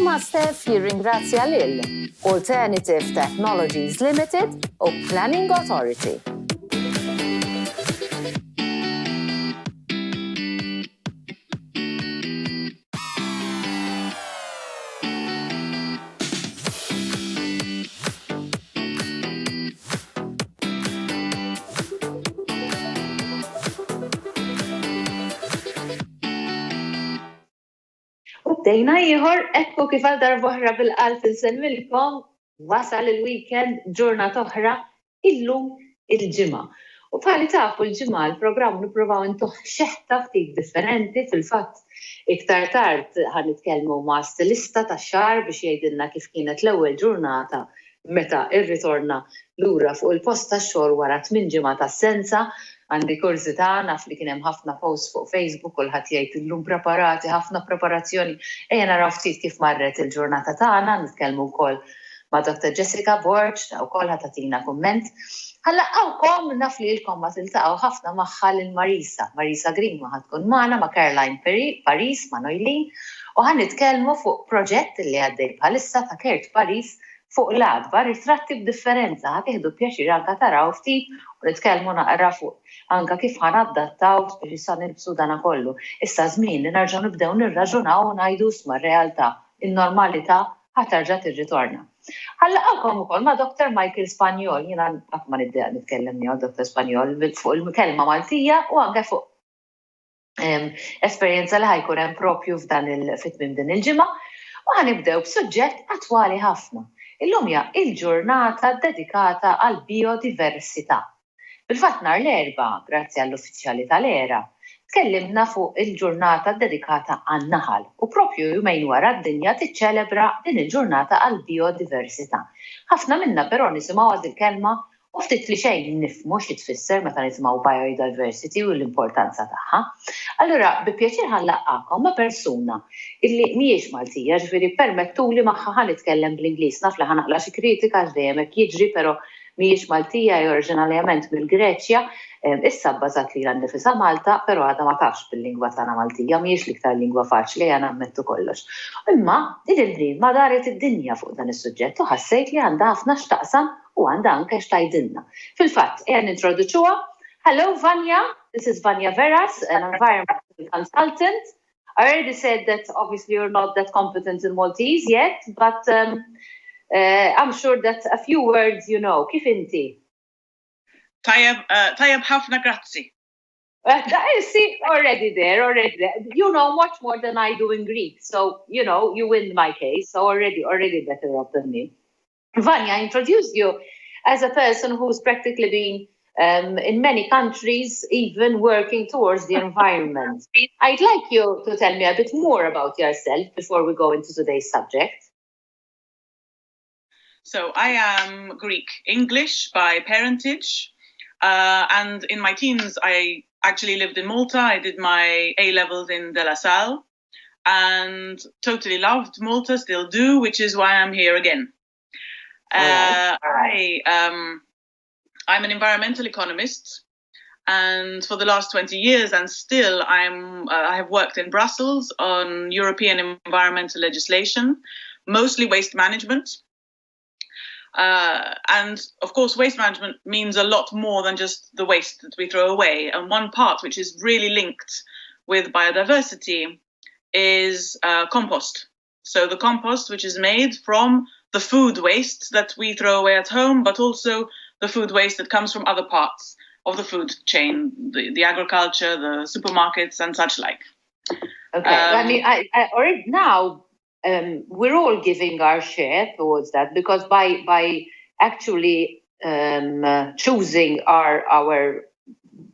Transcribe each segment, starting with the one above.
Imma Steph jirringrazzja lil Alternative Technologies Limited u Planning Authority. Dejna ieħor, ekku kif għal darbohra bil-qalb insemmilkom, wasal il-weekend, ġurnata oħra, illum il-ġimgħa. U bħalli tafu l-ġimgħa l-programm nippruvaw intuħ xeħta ftit differenti fil-fatt. Iktar tard ħanitkellmu ma' stilista tax-xahar biex jgħidilna kif kienet l-ewwel ġurnata meta irritorna lura fuq il-post tax-xogħol wara 8 ġimgħa ta' assenza. Għandi kurzità naf li kien hemm ħafna posts fuq Facebook kulħadd jgħid illum preparati, ħafna preparazzjoni. Ejja naraw ftit kif marret il-ġurnata tagħna, nitkellmu wkoll ma' Dr. Jessica Borch, wkoll ħadd tagħtina kumment. Ħallaqgħukom naf li lkom ma tiltaqgħu ħafna magħha lil Marisa Green ma ħadkun magħna ma' Caroline Paris ma' Noilin u ħanitkellmu fuq proġett li għaddej bħalissa ta' Kert Paris fuq l-adba ritratti b'differenza ħatieħdu pjaċir anke taraw ftit u nitkellmu naqra fuq anke kif ħanadattaw biex issa nilbsu dana kollu. Issa żmien li nerġgħu nibdew nirraġunaw u ngħidu sma' r-realtà, in-normalità ħaterġa' tirritorna. Ħallaqgħukom ukoll ma' Dr. Michael Spanjol, jiena qatt ma nibda nitkellem miegħu Dr. Spanjol fuq il-kelma Maltija u anke fuq esperjenza li ħajkun hemm proprju f'dan fit-tmiem din il-ġimgħa u ħanibdew b'suġġett attwali ħafna. Illum hija il-ġurnata dedikata għal biodiversità. Fil-fatt nhar l-Erbgħa, grazzi għall-uffiċjali tal-ERA, tkellimna fuq il-ġurnata dedikata għan-naħal u propju jumejn wara d-dinja tiċċelebra din il-ġurnata għal biodiversità. Ħafna minna però nisimgħu għad il-kelma u ftit li xejn nifhmu xi tfisser meta nisimgħu biodiversity u l-importanza tagħha. Allura bi pjaċir ħallaqgħakom ma' persuna illi mhijiex Maltija, ġifieri permettuli magħha ħanitkellem bl-Ingliż, naf li ħanaqla xi kritika għax dejjem hekk jiġri, però mhijiex Maltija oriġinarjament mill-Greċja, issa bbażat li nifisha Malta, però għadha ma tafx bil-lingwa tagħna Maltija, mhijiex l-iktar lingwa faċli għana ammettu kollox. Imma din il-bnien ma daret id-dinja fuq dan is-suġġett u ħassejt li għandha ħafna x'taqsam u għandha anke x'tgħidilna. Fil-fatt, qiegħed nintroduċuha. Hello Vanya, this is Vanya Veras, an environmental consultant. I already said that obviously you're not that competent in Maltese yet, but I'm sure that a few words you know. Kif inti? Tajab ħafna grazzi. See, already there. You know much more than I do in Greek, so you win my case. So already better off than me. Vanya, I introduced you as a person who's practically been in many countries, even working towards the environment. I'd like you to tell me a bit more about yourself before we go into today's subject. So I am Greek-English by parentage, and in my teens I actually lived in Malta. I did my A-levels in De La Salle and totally loved Malta, still do, which is why I'm here again. I'm an environmental economist, and for the last 20 years and still I have worked in Brussels on European environmental legislation, mostly waste management. And of course, waste management means a lot more than just the waste that we throw away. And one part which is really linked with biodiversity is compost. So the compost which is made from the food waste that we throw away at home, but also the food waste that comes from other parts of the food chain, the agriculture, the supermarkets and such like. Okay, I mean, I already now we're all giving our share towards that, because by actually choosing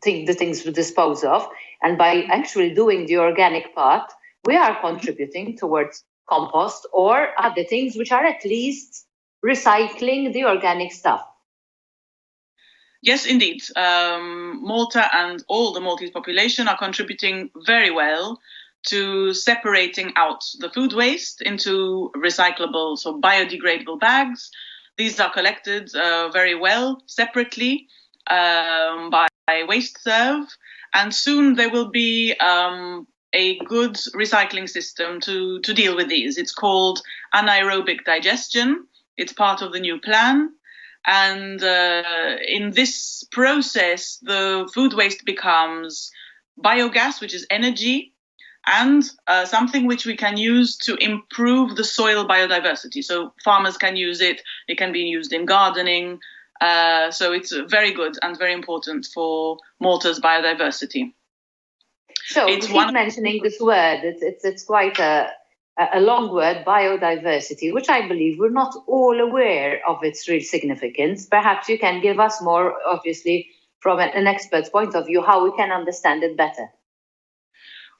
the things we dispose of, and by actually doing the organic part, we are contributing towards compost or other things which are at least recycling the organic stuff. Yes, indeed. Malta and all the Maltese population are contributing very well to separating out the food waste into recyclable, so biodegradable bags. These are collected very well separately by WasteServe, and soon they will be a good recycling system to deal with these. It's called anaerobic digestion. It's part of the new plan. And in this process, the food waste becomes biogas, which is energy, and something which we can use to improve the soil biodiversity. So farmers can use it. It can be used in gardening. So it's very good and very important for Malta's biodiversity. So you keep mentioning this word. It's quite a long word, biodiversity, which I believe we're not all aware of its real significance. Perhaps you can give us more, obviously, from an expert's point of view, how we can understand it better.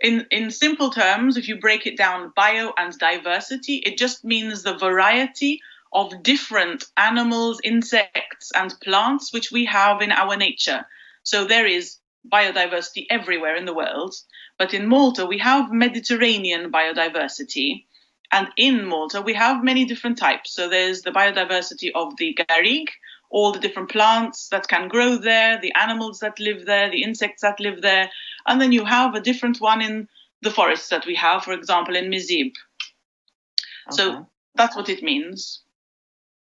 In simple terms, if you break it down, bio and diversity, it just means the variety of different animals, insects, and plants which we have in our nature. So there is biodiversity everywhere in the world, but in Malta we have Mediterranean biodiversity, and in Malta we have many different types. So there's the biodiversity of the garrigue, all the different plants that can grow there, the animals that live there, the insects that live there, and then you have a different one in the forests that we have, for example, in Mizib. Okay. So that's what it means.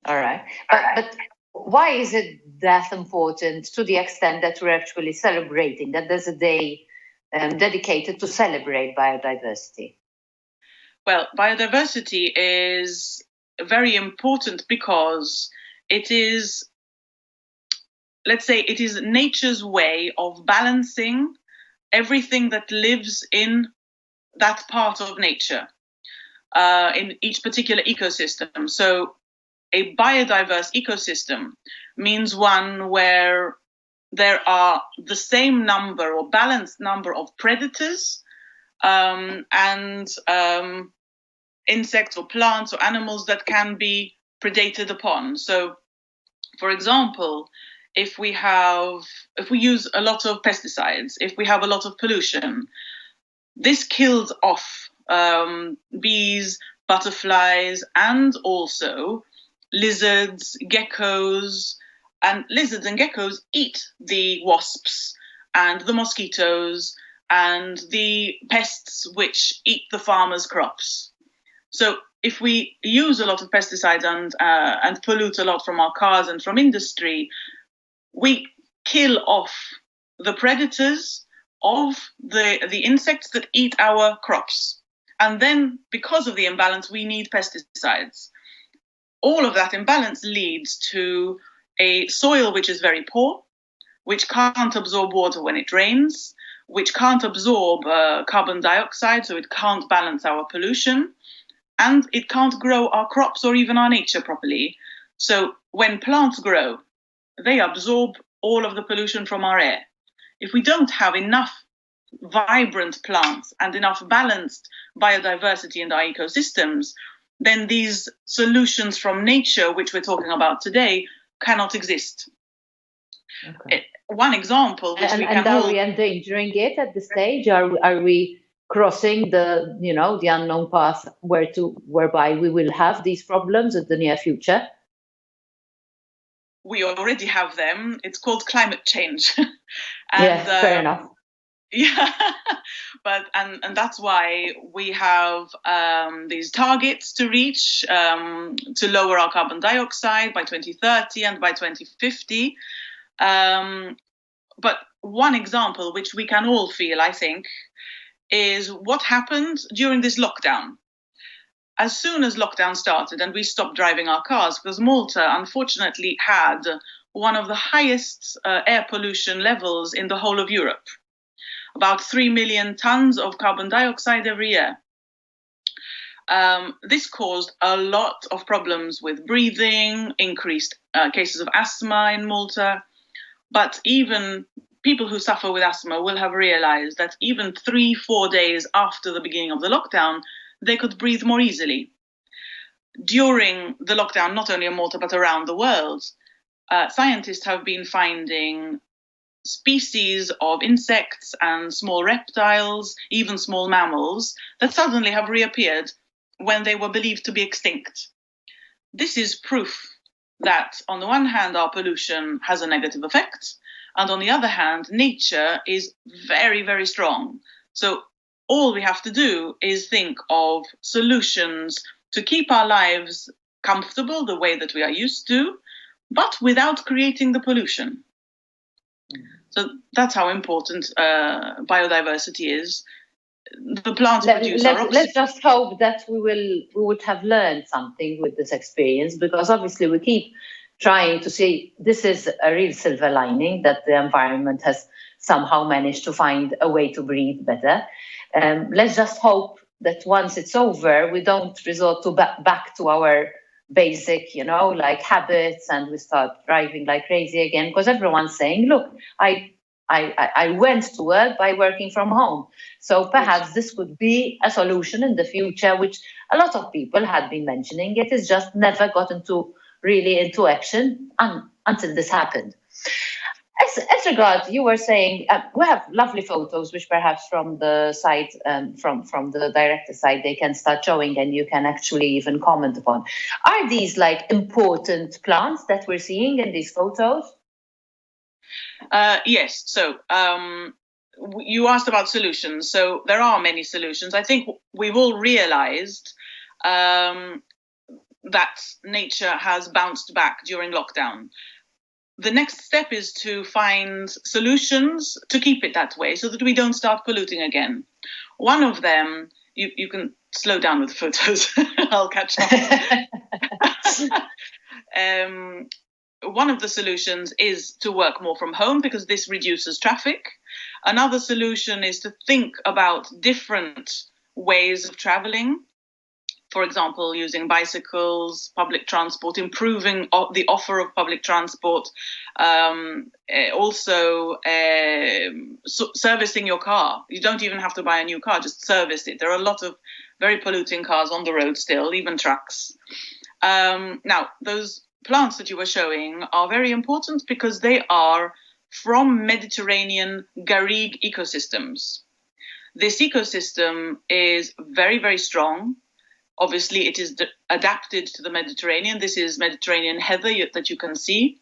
All right. But why is it that important to the extent that we're actually celebrating, that there's a day dedicated to celebrate biodiversity? Well, biodiversity is very important because it is, let's say, it is nature's way of balancing everything that lives in that part of nature, in each particular ecosystem. So a biodiverse ecosystem means one where there are the same number or balanced number of predators and insects or plants or animals that can be predated upon. So, for example, if we use a lot of pesticides, if we have a lot of pollution, this kills off bees, butterflies, and also lizards, geckos, and lizards and geckos eat the wasps and the mosquitoes and the pests which eat the farmers' crops. So if we use a lot of pesticides and pollute a lot from our cars and from industry, we kill off the predators of the insects that eat our crops. And then because of the imbalance, we need pesticides. All of that imbalance leads to a soil which is very poor, which can't absorb water when it rains, which can't absorb carbon dioxide, so it can't balance our pollution, and it can't grow our crops or even our nature properly. So when plants grow, they absorb all of the pollution from our air. If we don't have enough vibrant plants and enough balanced biodiversity in our ecosystems, then these solutions from nature, which we're talking about today, cannot exist. Okay. One example, which we can are we endangering it at this stage? Are we crossing the unknown path whereby we will have these problems in the near future? We already have them. It's called climate change. Fair enough. Yeah, but and that's why we have these targets to reach to lower our carbon dioxide by 2030 and by 2050. But one example which we can all feel, I think, is what happened during this lockdown. As soon as lockdown started and we stopped driving our cars, because Malta unfortunately had one of the highest air pollution levels in the whole of Europe. About 3 million tons of carbon dioxide every year. This caused a lot of problems with breathing, increased cases of asthma in Malta. But even people who suffer with asthma will have realized that even 3-4 days after the beginning of the lockdown, they could breathe more easily. During the lockdown, not only in Malta, but around the world, scientists have been finding species of insects and small reptiles, even small mammals, that suddenly have reappeared when they were believed to be extinct. This is proof that, on the one hand, our pollution has a negative effect, and on the other hand, nature is very, very strong. So all we have to do is think of solutions to keep our lives comfortable the way that we are used to, but without creating the pollution. So that's how important biodiversity is. The plants produce our oxygen. Let's just hope that we would have learned something with this experience, because obviously we keep trying to see this is a real silver lining, that the environment has somehow managed to find a way to breathe better. Let's just hope that once it's over, we don't resort to back to our basic, like habits, and we start driving like crazy again, because everyone's saying, look, I went to work by working from home. So perhaps this could be a solution in the future, which a lot of people had been mentioning. It has just never gotten really into action until this happened. As regards, you were saying, we have lovely photos, which perhaps from the side, from the director side, they can start showing and you can actually even comment upon. Are these like important plants that we're seeing in these photos? Yes. So you asked about solutions. So there are many solutions. I think we've all realized that nature has bounced back during lockdown. The next step is to find solutions to keep it that way so that we don't start polluting again. One of them, you can slow down with the photos. I'll catch up. One of the solutions is to work more from home because this reduces traffic. Another solution is to think about different ways of traveling. For example, using bicycles, public transport, improving the offer of public transport, also servicing your car. You don't even have to buy a new car, just service it. There are a lot of very polluting cars on the road still, even trucks. Now, those plants that you were showing are very important because they are from Mediterranean garrigue ecosystems. This ecosystem is very, very strong. Obviously, it is adapted to the Mediterranean. This is Mediterranean heather that you can see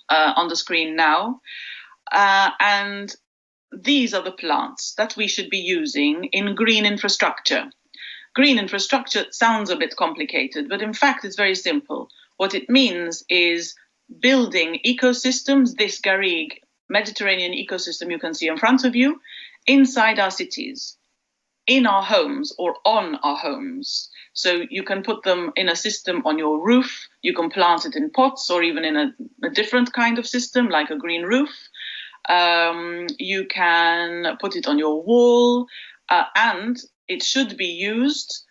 on the screen now. And these are the plants that we should be using in green infrastructure. Green infrastructure sounds a bit complicated, but in fact, it's very simple. What it means is building ecosystems, this garrigue Mediterranean ecosystem you can see in front of you, inside our cities, in our homes or on our homes. So you can put them in a system on your roof, you can plant it in pots or even in a different kind of system like a green roof. You can put it on your wall and it should be used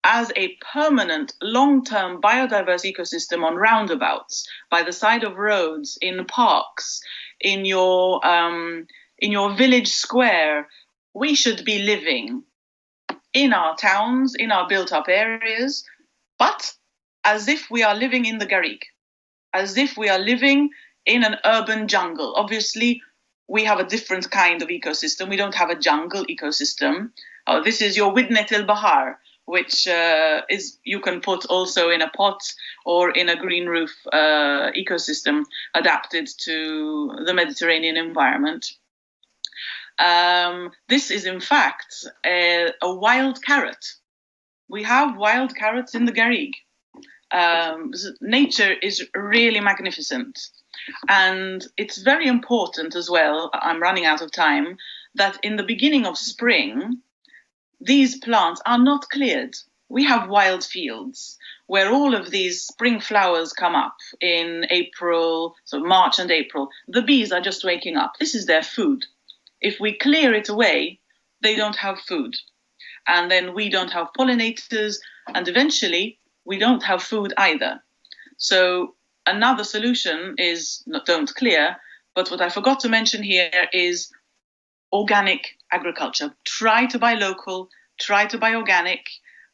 as a permanent long-term biodiverse ecosystem on roundabouts, by the side of roads, in parks, in your village square. We should be living in our towns, in our built-up areas, but as if we are living in the garrigue, as if we are living in an urban jungle. Obviously, we have a different kind of ecosystem. We don't have a jungle ecosystem. This is your Widnet el-Bahar, which is you can put also in a pot or in a green roof ecosystem adapted to the Mediterranean environment. This is in fact a wild carrot. We have wild carrots in the garrigue. Nature is really magnificent. And it's very important as well, I'm running out of time, that in the beginning of spring, these plants are not cleared. We have wild fields where all of these spring flowers come up in April, so March and April. The bees are just waking up. This is their food. If we clear it away, they don't have food. And then we don't have pollinators, and eventually we don't have food either. So another solution is don't clear, but what I forgot to mention here is organic agriculture. Try to buy local, try to buy organic,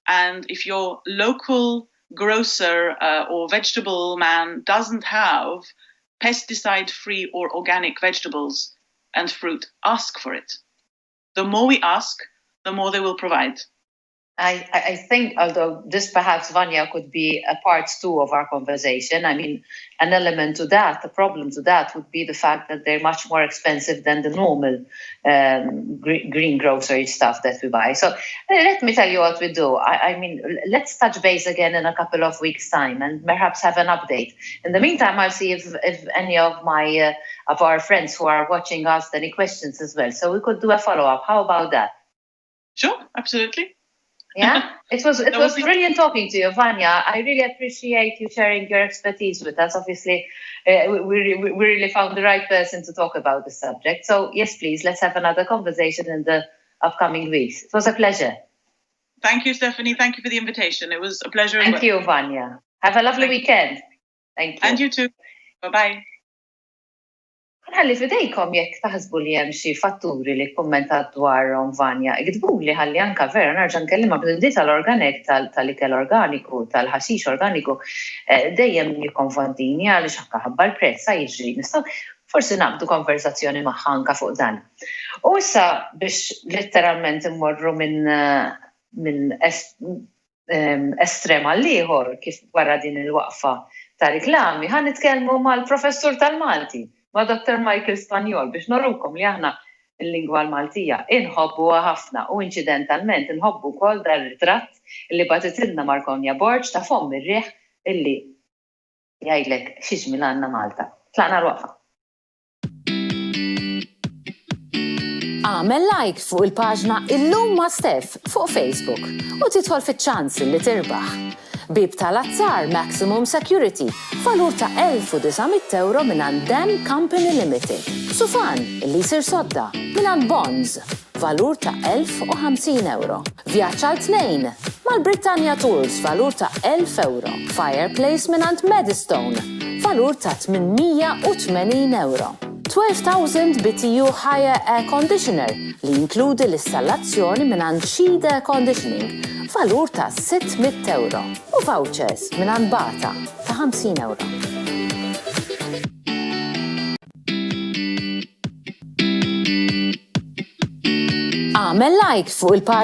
and if your local grocer or vegetable man doesn't have pesticide-free or organic vegetables and fruit, ask for it. The more we ask, the more they will provide. I think, although this perhaps, Vanya, could be a part 2 of our conversation, I mean, an element to that, a problem to that would be the fact that they're much more expensive than the normal green grocery stuff that we buy. So let me tell you what we do. I mean, let's touch base again in a couple of weeks' time and perhaps have an update. In the meantime, I'll see if any of our friends who are watching asked any questions as well. So we could do a follow-up. How about that? Sure, absolutely. Yeah, it was brilliant talking to you, Vanya. I really appreciate you sharing your expertise with us. Obviously, we really found the right person to talk about the subject. So yes, please, let's have another conversation in the upcoming weeks. It was a pleasure. Thank you, Stephanie. Thank you for the invitation. It was a pleasure. Thank you, Vanya. Have a lovely weekend. Thank you. And you too. Bye-bye. Ħalli fidejkom jekk taħsbu li hemm xi fatturi li kkummentat dwarhom Vanja, iktbuli ħalli anke vera nerġa' nkellimha b'di tal-organik tal-ikel organiku, tal-ħaxix organiku, dejjem jikkonfontini għaliex anke ħabba l-prezz sa jiġri. Nistgħu forsi naqbdu konversazzjoni magħha anke fuq dan. U issa biex letteralment immorru minn estrem għal ieħor kif wara din il-waqfa ta' riklami ħa nitkellmu mal-professur tal-Malti. Ma' Dr. Michael Spanjol biex norrukom li aħna il-lingwa l-Maltija inħobbuha ħafna u incidentalment inħobbu wkoll dar-ritratt li batitilna Markonja Borġ ta' fomm ir-rieħ illi jgħidlek x'ixmil għandna Malta. Tlaqna l-waqfa. Għamel like fuq il-paġna Illum ma' Steph fuq Facebook u tidħol fiċ-ċans li tirbaħ. Bib tal-azzar Maximum Security, valur ta' €1,900 minn Dem Company Limited. Sufan, li jsir sodda, minn Bonds, valur ta' €1,050. Vjaċċ għal tnejn, mal-Britannia Tours, valur ta' €1,000. Fireplace minn Medistone, valur ta' €880. 12,000 BTU Higher Air Conditioner li jinkludi l-installazzjoni minn SHEAD Air Conditioning, valur ta' €600 u vouchers minn Bata ta' €50. Għamel like fuq il-paġna